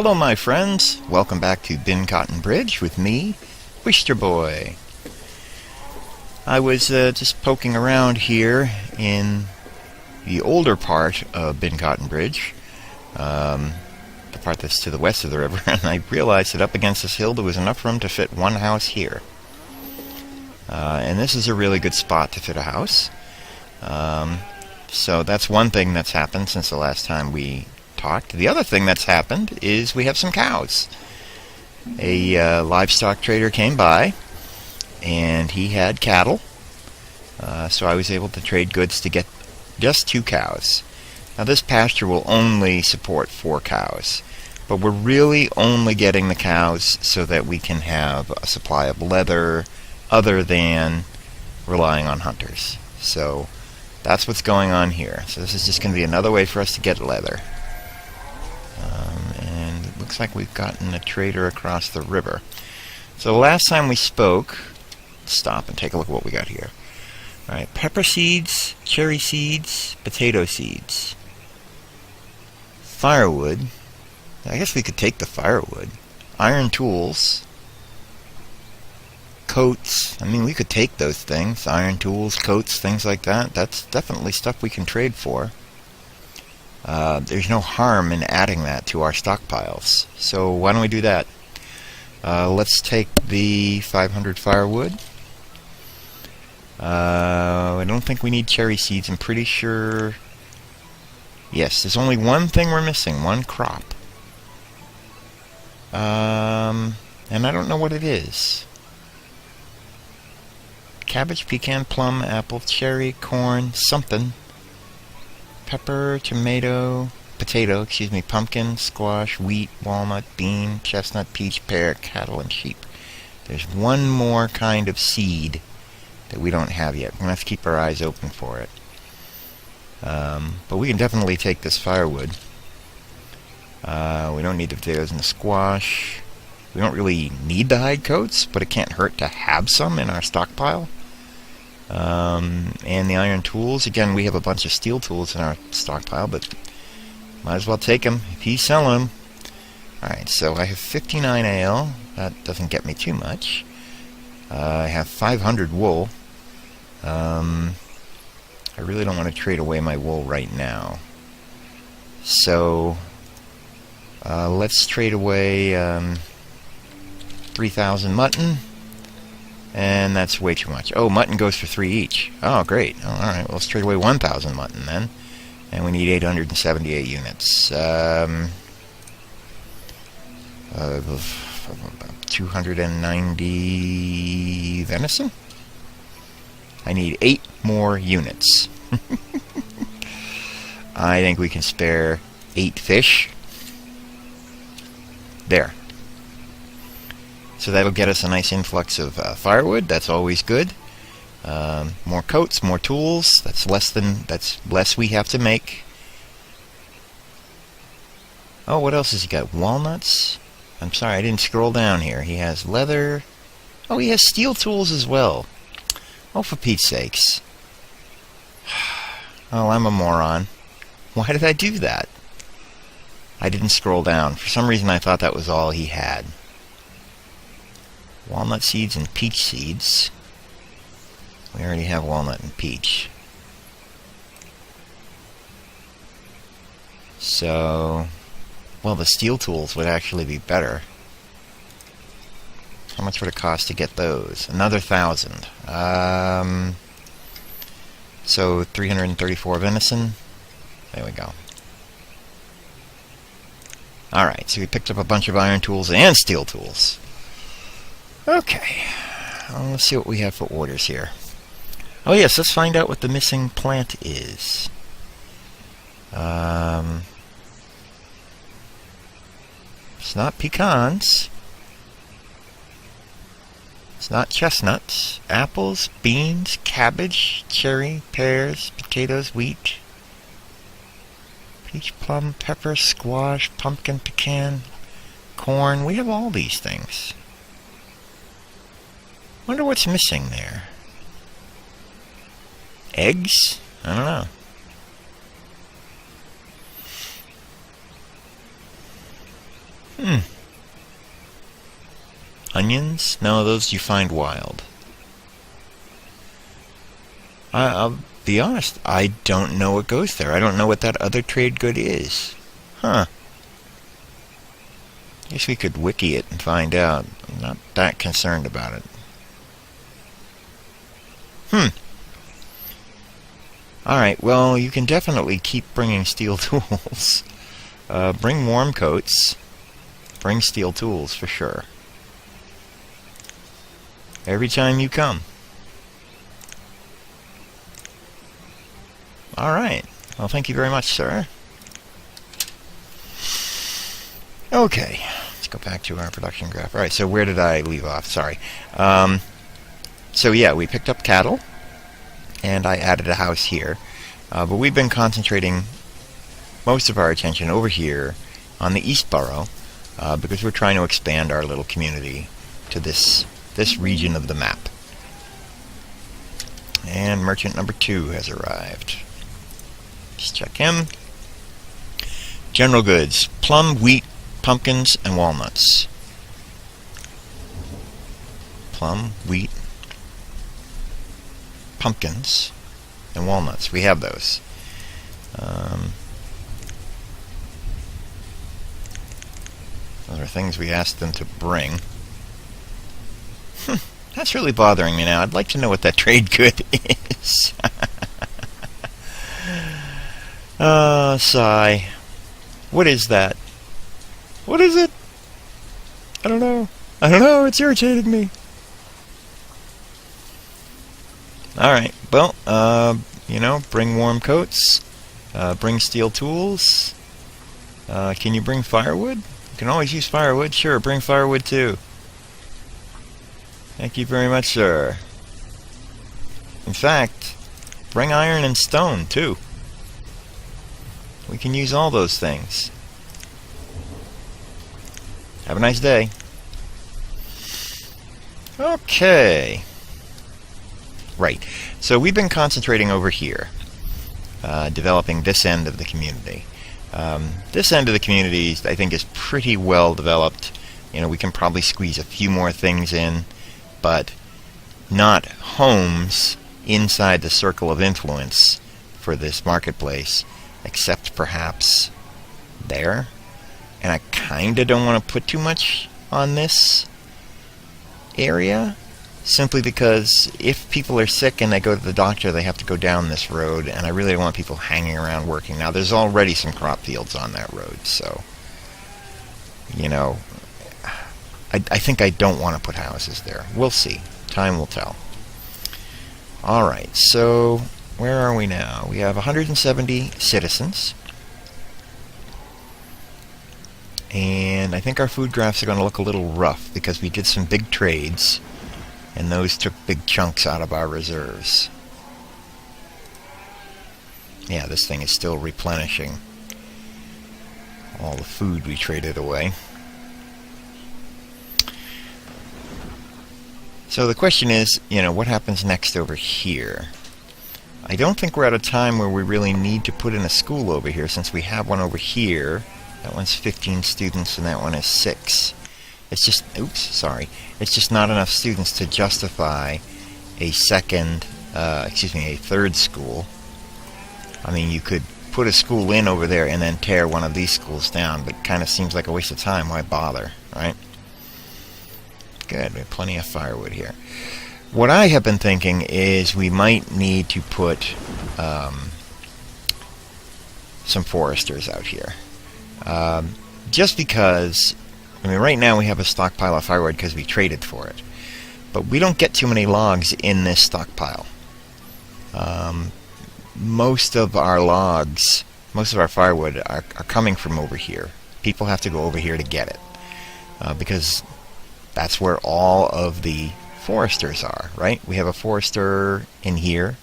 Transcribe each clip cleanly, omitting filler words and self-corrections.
Hello my friends, welcome back to Bincotton Bridge with me, Wister Boy. I was just poking around here in the older part of Bincotton Bridge, the part that's to the west of the river, and I realized that up against this hill there was enough room to fit one house here. And this is a really good spot to fit a house. So that's one thing that's happened since the last time we talked. The other thing that's happened is we have some cows. A livestock trader came by, and he had cattle. So I was able to trade goods to get just 2 cows. Now this pasture will only support 4 cows, but we're really only getting the cows so that we can have a supply of leather other than relying on hunters. So that's what's going on here. So this is just going to be another way for us to get leather. And it looks like we've gotten a trader across the river. So the last time we spoke, let's stop and take a look at what we got here. Alright, pepper seeds, cherry seeds, potato seeds. Firewood. I guess we could take the firewood. Iron tools. Coats. I mean, we could take those things. Iron tools, coats, things like that. That's definitely stuff we can trade for. There's no harm in adding that to our stockpiles. So why don't we do that? Let's take the 500 firewood. I don't think we need cherry seeds. I'm pretty sure... Yes, there's only one thing we're missing. One crop. And I don't know what it is. Cabbage, pecan, plum, apple, cherry, corn, something. Pepper, tomato, potato, pumpkin, squash, wheat, walnut, bean, chestnut, peach, pear, cattle, and sheep. There's one more kind of seed that we don't have yet. We're going to have to keep our eyes open for it. But we can definitely take this firewood. We don't need the potatoes and the squash. We don't really need the hide coats, but it can't hurt to have some in our stockpile. And the iron tools. Again, we have a bunch of steel tools in our stockpile, but might as well take them if he's selling them. Alright, so I have 59 ale. That doesn't get me too much. I have 500 wool. I really don't want to trade away my wool right now. So, let's trade away 3,000 mutton. And that's way too much. Oh, mutton goes for 3 each. Oh, great. Oh, alright, well, let's trade away 1,000 mutton then. And we need 878 units. 290 venison? I need 8 more units. I think we can spare 8 fish. There. So that'll get us a nice influx of firewood. That's always good. More coats, more tools. That's less we have to make. Oh, what else has he got? Walnuts? I'm sorry, I didn't scroll down here. He has leather. Oh, he has steel tools as well. Oh, for Pete's sakes. Oh, I'm a moron. Why did I do that? I didn't scroll down. For some reason I thought that was all he had. Walnut seeds and peach seeds. We already have walnut and peach. So, well, the steel tools would actually be better. How much would it cost to get those? Another 1,000. So 334 venison. There we go. Alright, so we picked up a bunch of iron tools and steel tools. Okay, well, let's see what we have for orders here. Oh yes, let's find out what the missing plant is. It's not pecans. It's not chestnuts. Apples, beans, cabbage, cherry, pears, potatoes, wheat, peach, plum, pepper, squash, pumpkin, pecan, corn. We have all these things. Wonder what's missing there. Eggs? I don't know. Onions? No, those you find wild. I'll be honest, I don't know what goes there. I don't know what that other trade good is. Huh. Guess we could wiki it and find out. I'm not that concerned about it. Alright, well, you can definitely keep bringing steel tools. Bring warm coats. Bring steel tools, for sure. Every time you come. Alright. Well, thank you very much, sir. Okay. Let's go back to our production graph. Alright, so where did I leave off? Sorry. So yeah, we picked up cattle, and I added a house here. But we've been concentrating most of our attention over here on the East Borough, because we're trying to expand our little community to this region of the map. And merchant number 2 has arrived. Just check him. General goods: plum, wheat, pumpkins, and walnuts. Plum, wheat, pumpkins, and walnuts. We have those. Those are things we asked them to bring. That's really bothering me now. I'd like to know what that trade good is. Sigh. What is that? What is it? I don't know. I don't know. It's irritating me. Alright. Well, bring warm coats. Bring steel tools. Can you bring firewood? You can always use firewood. Sure, bring firewood too. Thank you very much, sir. In fact, bring iron and stone too. We can use all those things. Have a nice day. Okay. Right. So we've been concentrating over here, developing this end of the community. This end of the community, I think, is pretty well developed. We can probably squeeze a few more things in, but not homes inside the circle of influence for this marketplace, except perhaps there. And I kinda don't want to put too much on this area, simply because if people are sick and they go to the doctor, they have to go down this road, and I really don't want people hanging around working. Now, there's already some crop fields on that road, so I think I don't want to put houses there. We'll see. Time will tell. Alright, so where are we now? We have 170 citizens. And I think our food graphs are going to look a little rough because we did some big trades, and those took big chunks out of our reserves. Yeah, this thing is still replenishing all the food we traded away. So the question is, what happens next over here? I don't think we're at a time where we really need to put in a school over here, since we have one over here. That one's 15 students, and that one is 6. It's just, it's just not enough students to justify a third school. I mean, you could put a school in over there and then tear one of these schools down, but it kind of seems like a waste of time. Why bother, right? Good, we have plenty of firewood here. What I have been thinking is we might need to put some foresters out here. Just because, right now we have a stockpile of firewood because we traded for it. But we don't get too many logs in this stockpile. Most of our firewood are coming from over here. People have to go over here to get it. Because that's where all of the foresters are, right? We have a forester in here,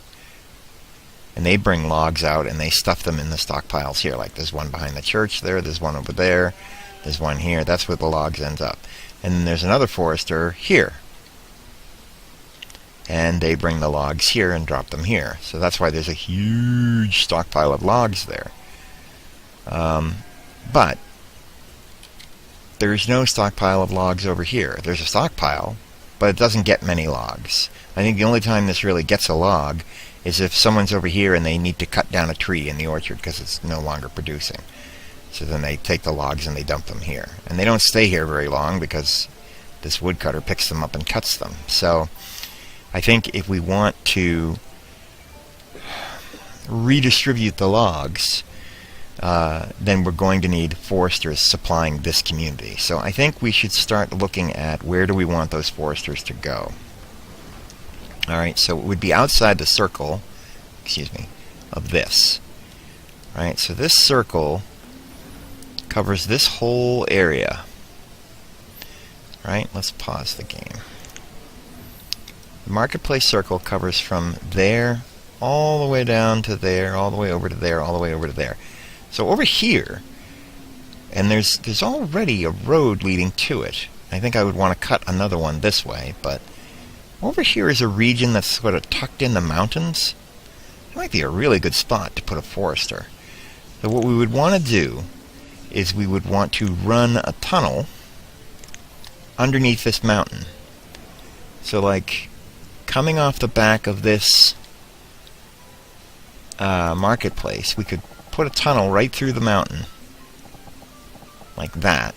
and they bring logs out and they stuff them in the stockpiles here. Like there's one behind the church there, there's one over there, there's one here. That's where the logs ends up. And then there's another forester here, and they bring the logs here and drop them here. So that's why there's a huge stockpile of logs there. But there's no stockpile of logs over here. There's a stockpile, but it doesn't get many logs. I think the only time this really gets a log is if someone's over here and they need to cut down a tree in the orchard because it's no longer producing. So then they take the logs and they dump them here. And they don't stay here very long because this woodcutter picks them up and cuts them. So I think if we want to redistribute the logs, then we're going to need foresters supplying this community. So I think we should start looking at where do we want those foresters to go. Alright, so it would be outside the circle, of this. Alright, so this circle covers this whole area. Right, let's pause the game. The marketplace circle covers from there all the way down to there, all the way over to there, all the way over to there. So over here, and there's already a road leading to it. I think I would want to cut another one this way, but over here is a region that's sort of tucked in the mountains. It might be a really good spot to put a forester. So what we would want to do is we would want to run a tunnel underneath this mountain. So like coming off the back of this marketplace, we could put a tunnel right through the mountain like that.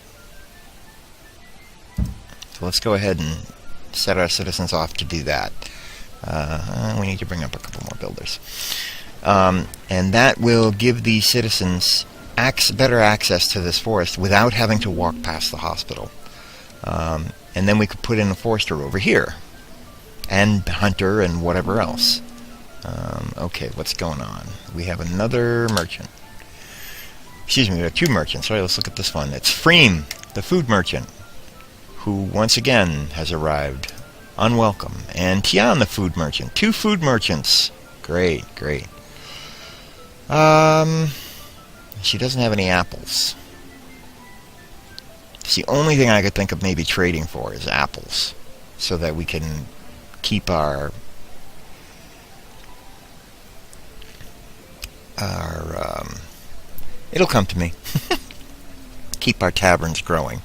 So let's go ahead and set our citizens off to do that. We need to bring up a couple more builders. And that will give the citizens better access to this forest without having to walk past the hospital. And then we could put in a forester over here, and hunter and whatever else. Okay, what's going on? We have another merchant. We have two merchants. All right, let's look at this one. It's Freem, the food merchant, who once again has arrived unwelcome. And Tian, the food merchant. Two food merchants. Great, great. She doesn't have any apples. It's the only thing I could think of maybe trading for is apples, so that we can keep our it'll come to me. Keep our taverns going.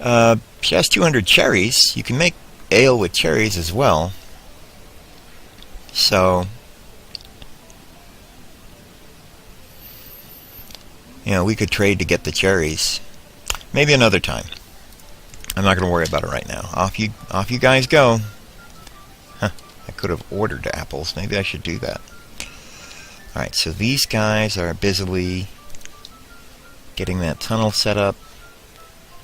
She has 200 cherries. You can make ale with cherries as well. So, we could trade to get the cherries. Maybe another time. I'm not going to worry about it right now. Off you guys go. I could have ordered apples. Maybe I should do that. Alright, so these guys are busily getting that tunnel set up.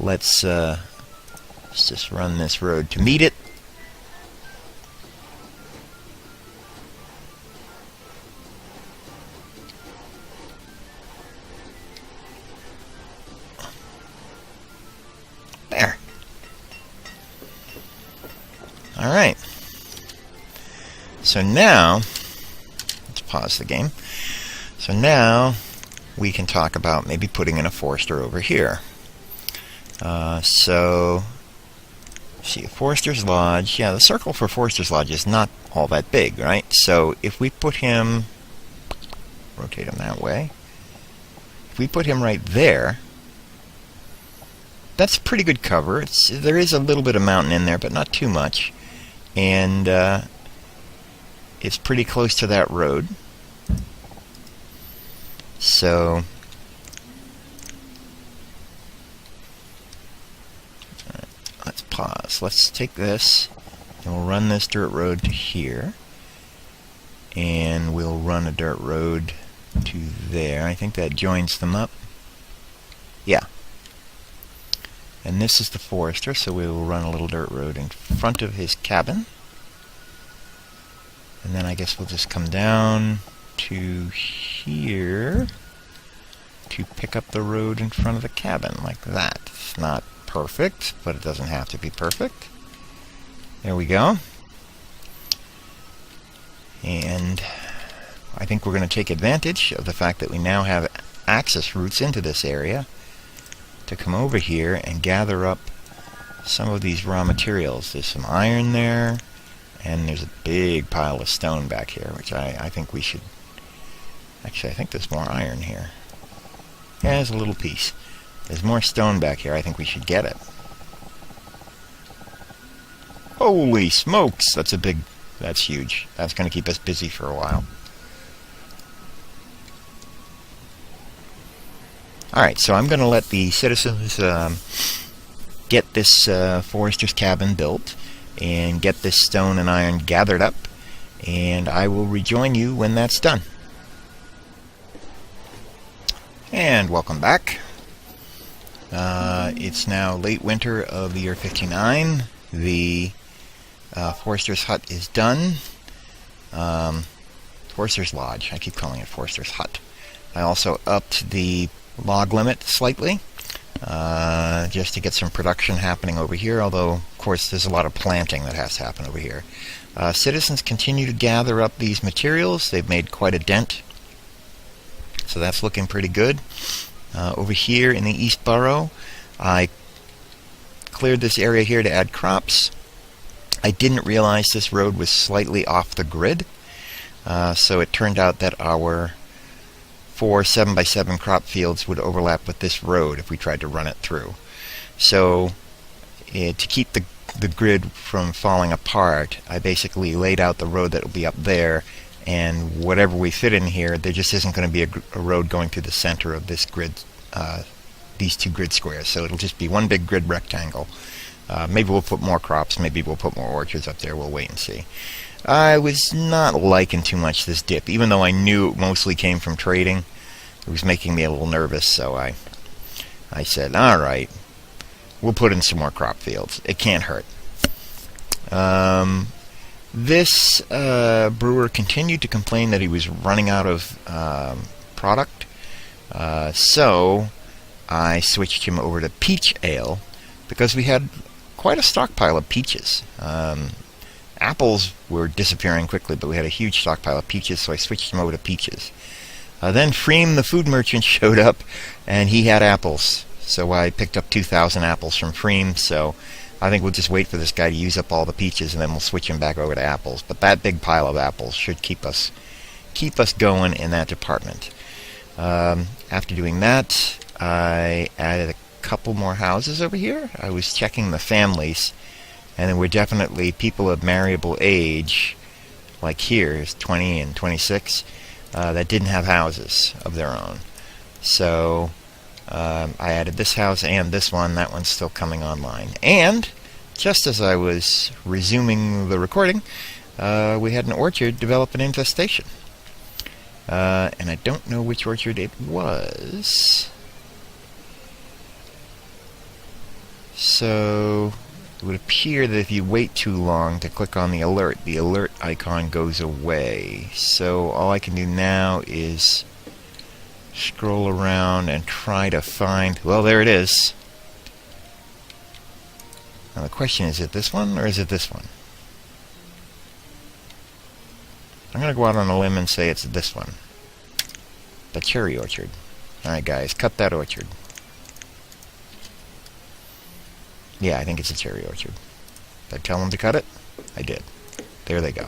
Let's just run this road to meet it. There. Alright. So now, let's pause the game. So now we can talk about maybe putting in a forester over here. So, see, Forester's Lodge. Yeah, the circle for Forester's Lodge is not all that big, right? So if we put him, rotate him that way. If we put him right there, that's pretty good cover. There is a little bit of mountain in there, but not too much. And it's pretty close to that road. So, let's pause. Let's take this, and we'll run this dirt road to here. And we'll run a dirt road to there. I think that joins them up. Yeah. And this is the forester, so we will run a little dirt road in front of his cabin. And then I guess we'll just come down to here to pick up the road in front of the cabin, like that. It's not perfect, but it doesn't have to be perfect. There we go. And I think we're going to take advantage of the fact that we now have access routes into this area to come over here and gather up some of these raw materials. There's some iron there, and there's a big pile of stone back here, which I think we should... Actually, I think there's more iron here. Yeah, there's a little piece. There's more stone back here. I think we should get it. Holy smokes! That's huge. That's going to keep us busy for a while. Alright, so I'm going to let the citizens get this forester's cabin built and get this stone and iron gathered up, and I will rejoin you when that's done. And welcome back. It's now late winter of the year 59. The Forester's Hut is done. Forester's Lodge. I keep calling it Forester's Hut. I also upped the log limit slightly, just to get some production happening over here, although, of course, there's a lot of planting that has to happen over here. Citizens continue to gather up these materials. They've made quite a dent, so that's looking pretty good. Over here in the East Borough, I cleared this area here to add crops. I didn't realize this road was slightly off the grid, so it turned out that our 4 7x7 crop fields would overlap with this road if we tried to run it through. So to keep the grid from falling apart, I basically laid out the road that will be up there, and whatever we fit in here, there just isn't going to be a road going through the center of this grid, these two grid squares. So it'll just be one big grid rectangle. Maybe we'll put more crops, maybe we'll put more orchards up there, we'll wait and see. I was not liking too much this dip, even though I knew it mostly came from trading. It was making me a little nervous, so I said, alright, we'll put in some more crop fields. It can't hurt. This brewer continued to complain that he was running out of product, so I switched him over to peach ale, because we had quite a stockpile of peaches. Apples were disappearing quickly, but we had a huge stockpile of peaches, so I switched him over to peaches. Then Freem, the food merchant, showed up, and he had apples. So I picked up 2,000 apples from Freem, so I think we'll just wait for this guy to use up all the peaches, and then we'll switch him back over to apples. But that big pile of apples should keep us going in that department. After doing that, I added a couple more houses over here. I was checking the families, and there were definitely people of marriable age, like here, is 20 and 26, that didn't have houses of their own. So I added this house and this one. That one's still coming online. And just as I was resuming the recording, we had an orchard develop an infestation. And I don't know which orchard it was. So it would appear that if you wait too long to click on the alert icon goes away. So all I can do now is scroll around and try to find... Well, there it is. Now the question is it this one or is it this one? I'm going to go out on a limb and say it's this one. The cherry orchard. Alright guys, cut that orchard. Yeah, I think it's a cherry orchard. Did I tell them to cut it? I did. There they go.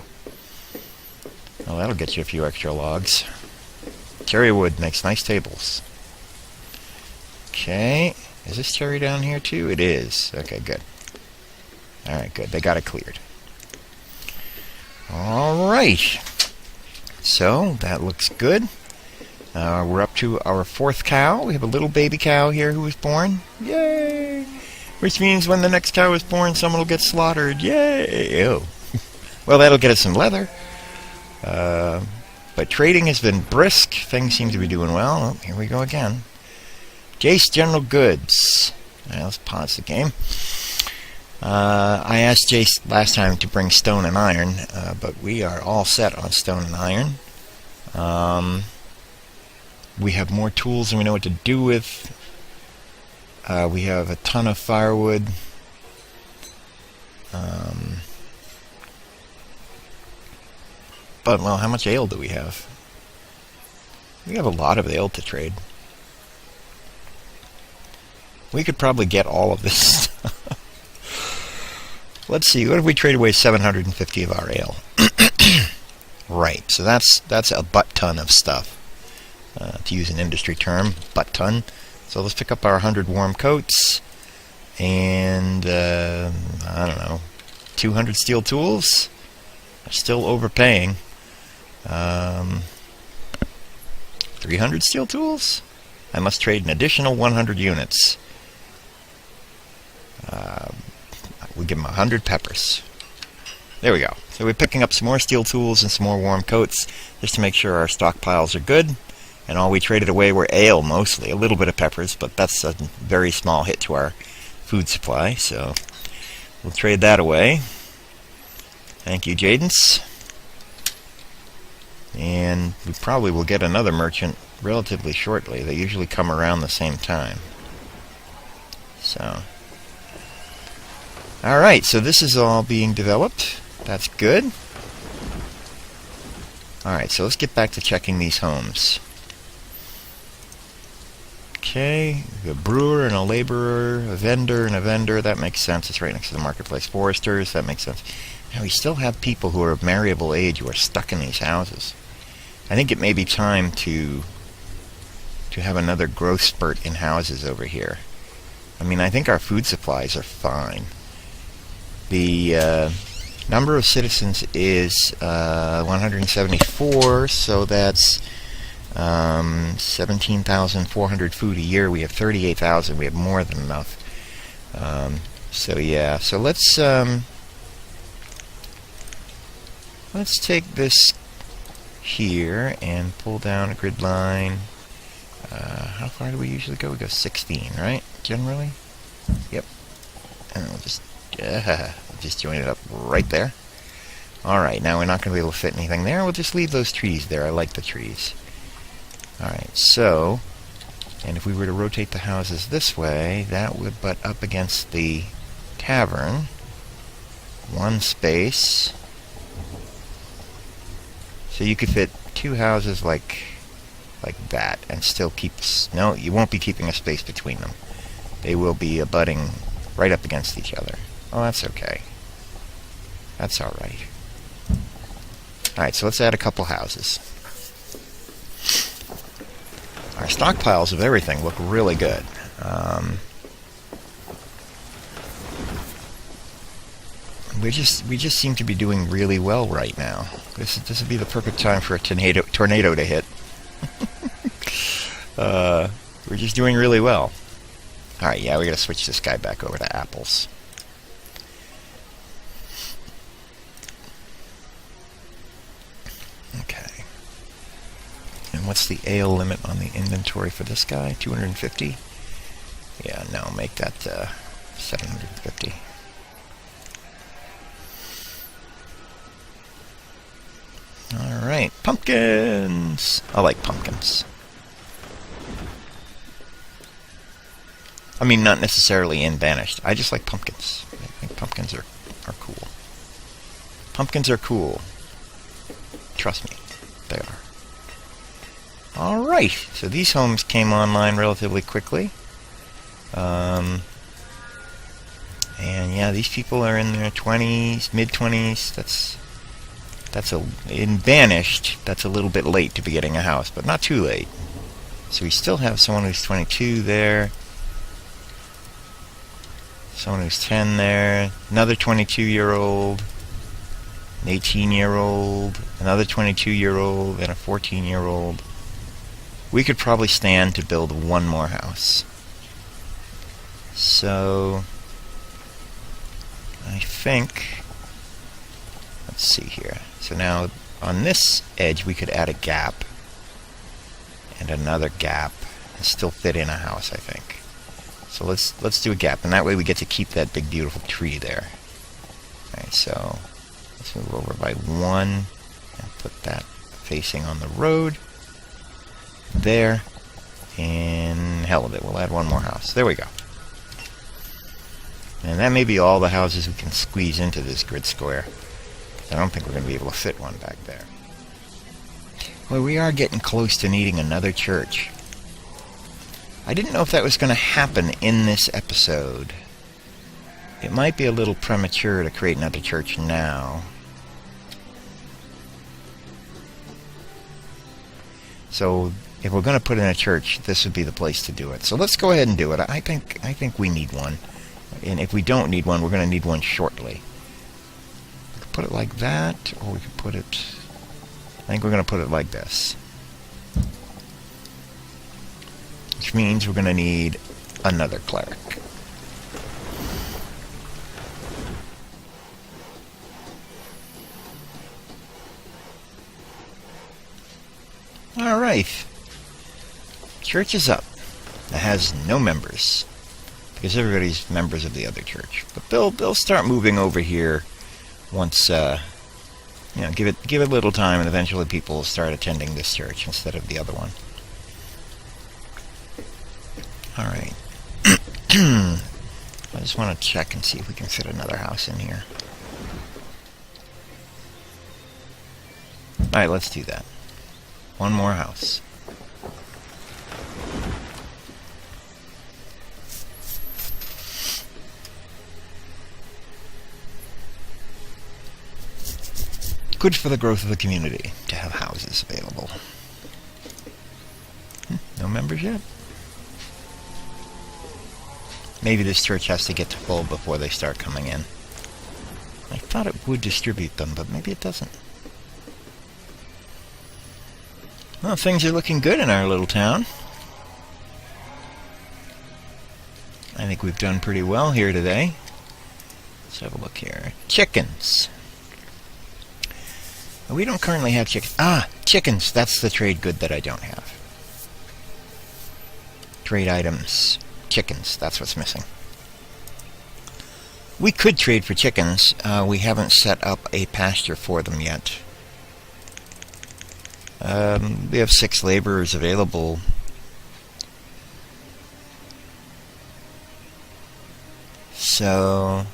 Well, that'll get you a few extra logs. Cherry wood makes nice tables. Okay. Is this cherry down here too? It is. Okay, good. Alright, good. They got it cleared. Alright. So, that looks good. We're up to our 4th cow. We have a little baby cow here who was born. Yay! Which means when the next cow is born, someone will get slaughtered. Yay! Ew. Well, that'll get us some leather. But trading has been brisk. Things seem to be doing well. Oh, here we go again. Jace General Goods. Right, let's pause the game. I asked Jace last time to bring stone and iron, but we are all set on stone and iron. We have more tools than we know what to do with. We have a ton of firewood. But, well, how much ale do we have? We have a lot of ale to trade. We could probably get all of this stuff. Let's see, what if we trade away 750 of our ale? Right, so that's a butt ton of stuff. To use an industry term, butt ton. So let's pick up our 100 warm coats and, I don't know, 200 steel tools. Still overpaying. 300 steel tools? I must trade an additional 100 units. We give them 100 peppers. There we go. So we're picking up some more steel tools and some more warm coats just to make sure our stockpiles are good. And all we traded away were ale mostly. A little bit of peppers, but that's a very small hit to our food supply. So we'll trade that away. Thank you, Jadens. And we probably will get another merchant relatively shortly. They usually come around the same time. So, alright, so this is all being developed. That's good. Alright, so let's get back to checking these homes. Okay, a brewer and a laborer, a vendor and a vendor. That makes sense. It's right next to the marketplace. Foresters, that makes sense. Now, we still have people who are of marriable age who are stuck in these houses. I think it may be time to have another growth spurt in houses over here. I mean, I think our food supplies are fine. The number of citizens is 174, so that's 17,400 food a year. We have 38,000. We have more than enough. So yeah, so let's take this here and pull down a grid line. How far do we usually go? We go 16, right? Generally? Yep. And we'll just join it up right there. Alright, now we're not going to be able to fit anything there. We'll just leave those trees there. I like the trees. Alright, so, and if we were to rotate the houses this way, that would butt up against the tavern. One space. So you could fit two houses like that and still keep... No, you won't be keeping a space between them. They will be abutting right up against each other. Oh, that's okay. That's alright. Alright, so let's add a couple houses. Our stockpiles of everything look really good. We just seem to be doing really well right now. This would be the perfect time for a tornado to hit. We're just doing really well. Alright, yeah, we gotta switch this guy back over to apples. Okay. And what's the ale limit on the inventory for this guy? 250? Yeah, no, make that 750. Alright, pumpkins! I like pumpkins. I mean, not necessarily in Banished. I just like pumpkins. I think pumpkins are cool. Pumpkins are cool. Trust me, they are. Alright, so these homes came online relatively quickly. And yeah, these people are in their 20s, mid-20s. In Banished, that's a little bit late to be getting a house, but not too late. So we still have someone who's 22 there. Someone who's 10 there. Another 22-year-old. An 18-year-old. Another 22-year-old. And a 14-year-old. We could probably stand to build one more house. So I think... Let's see here. So now, on this edge, we could add a gap. And another gap. And still fit in a house, I think. So let's do a gap, and that way we get to keep that big beautiful tree there. Alright, so let's move over by one and put that facing on the road. There. And hell with it, we'll add one more house. There we go. And that may be all the houses we can squeeze into this grid square. I don't think we're going to be able to fit one back there. Well, we are getting close to needing another church. I didn't know if that was going to happen in this episode. It might be a little premature to create another church now. So if we're going to put in a church, this would be the place to do it. So let's go ahead and do it. I think we need one. And if we don't need one, we're going to need one shortly. We could put it like that, or we could put it... I think we're going to put it like this. Which means we're going to need another cleric. Alright. Church is up. It has no members, because everybody's members of the other church. But they'll start moving over here once, give it a little time, and eventually people will start attending this church instead of the other one. Alright. I just want to check and see if we can fit another house in here. Alright, let's do that. One more house. Good for the growth of the community to have houses available. No members yet? Maybe this church has to get to full before they start coming in. I thought it would distribute them, but maybe it doesn't. Well, things are looking good in our little town. I think we've done pretty well here today. Let's have a look here. Chickens. We don't currently have chickens. Chickens. That's the trade good that I don't have. Trade items. Chickens. That's what's missing. We could trade for chickens. We haven't set up a pasture for them yet. We have 6 laborers available. So...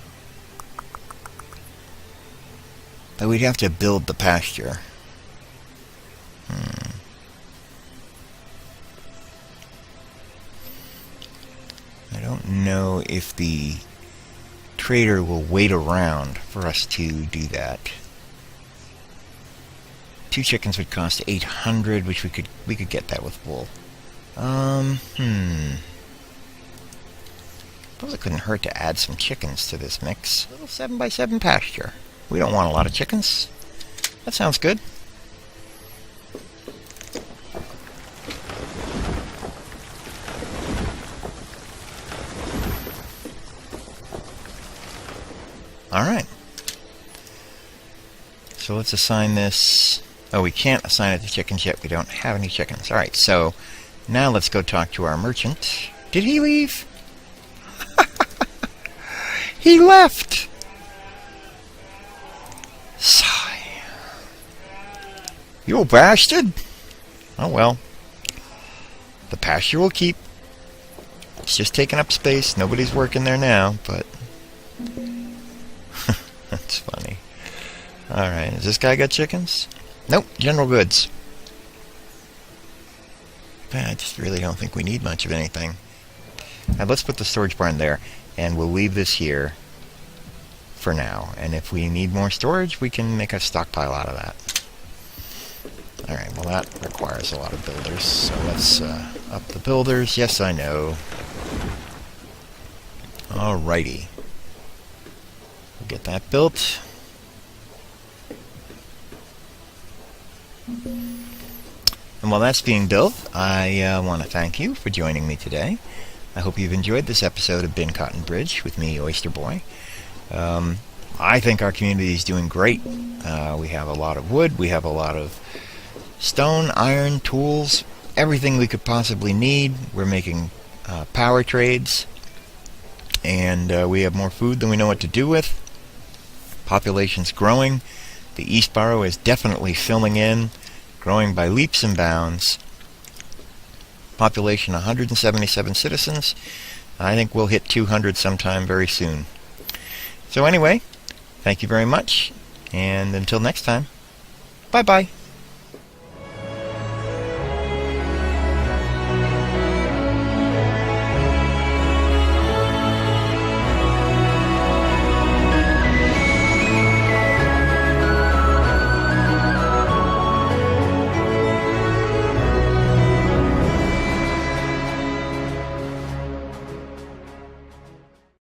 but we'd have to build the pasture. I don't know if the trader will wait around for us to do that. 2 chickens would cost 800, which we could get that with wool. Suppose it couldn't hurt to add some chickens to this mix. A little 7x7 pasture. We don't want a lot of chickens. That sounds good. Alright. So let's assign this... oh, we can't assign it to chickens yet. We don't have any chickens. Alright, so now let's go talk to our merchant. Did he leave? He left! Sigh. You old bastard! Oh well. The pasture will keep. It's just taking up space. Nobody's working there now, but... that's funny. Alright, has this guy got chickens? Nope, general goods. I just really don't think we need much of anything. Now let's put the storage barn there, and we'll leave this here for now. And if we need more storage, we can make a stockpile out of that. Alright, well that requires a lot of builders, so let's up the builders. Yes, I know. Alrighty. We'll get that built. And while that's being built, I want to thank you for joining me today. I hope you've enjoyed this episode of Bincotton Bridge with me, Oyster Boy. I think our community is doing great. We have a lot of wood, we have a lot of stone, iron, tools, everything we could possibly need. We're making power trades, and we have more food than we know what to do with. Population's growing. The East Borough is definitely filling in, growing by leaps and bounds. Population 177 citizens. I think we'll hit 200 sometime very soon. So anyway, thank you very much, and until next time, bye-bye.